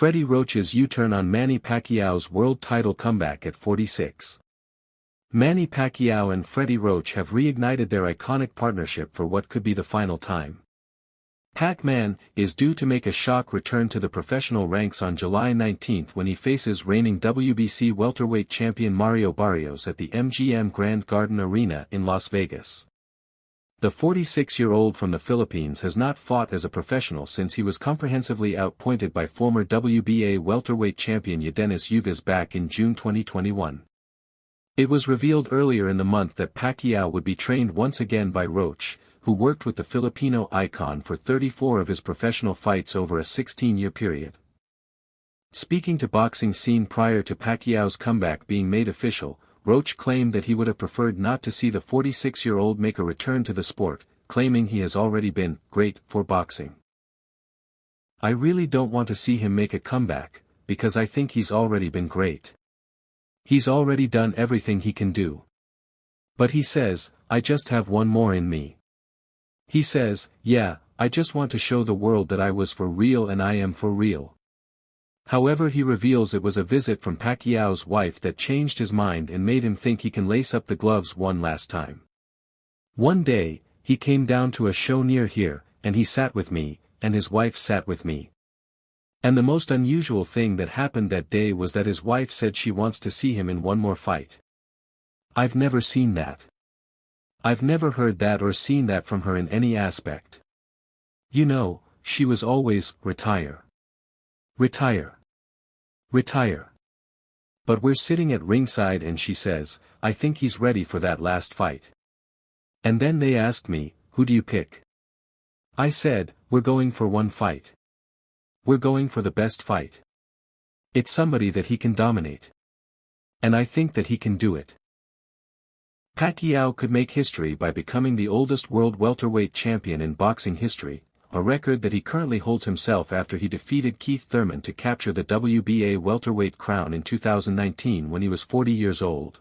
Freddie Roach's U-turn on Manny Pacquiao's world title comeback at 46. Manny Pacquiao and Freddie Roach have reignited their iconic partnership for what could be the final time. Pac-Man is due to make a shock return to the professional ranks on July 19 when he faces reigning WBC welterweight champion Mario Barrios at the MGM Grand Garden Arena in Las Vegas. The 46-year-old from the Philippines has not fought as a professional since he was comprehensively outpointed by former WBA welterweight champion Yadenis Ugas back in June 2021. It was revealed earlier in the month that Pacquiao would be trained once again by Roach, who worked with the Filipino icon for 34 of his professional fights over a 16-year period. Speaking to Boxing Scene prior to Pacquiao's comeback being made official, Roach claimed that he would have preferred not to see the 46-year-old make a return to the sport, claiming he has already been great for boxing. "I really don't want to see him make a comeback, because I think he's already been great. He's already done everything he can do. But he says, I just have one more in me. He says, yeah, I just want to show the world that I was for real and I am for real." However, he reveals it was a visit from Pacquiao's wife that changed his mind and made him think he can lace up the gloves one last time. "One day, he came down to a show near here, and he sat with me, and his wife sat with me. And the most unusual thing that happened that day was that his wife said she wants to see him in one more fight. I've never seen that. I've never heard that or seen that from her in any aspect. You know, she was always, retire. Retire. Retire. But we're sitting at ringside and she says, I think he's ready for that last fight. And then they asked me, who do you pick? I said, we're going for one fight. We're going for the best fight. It's somebody that he can dominate. And I think that he can do it." Pacquiao could make history by becoming the oldest world welterweight champion in boxing history, a record that he currently holds himself after he defeated Keith Thurman to capture the WBA welterweight crown in 2019 when he was 40 years old.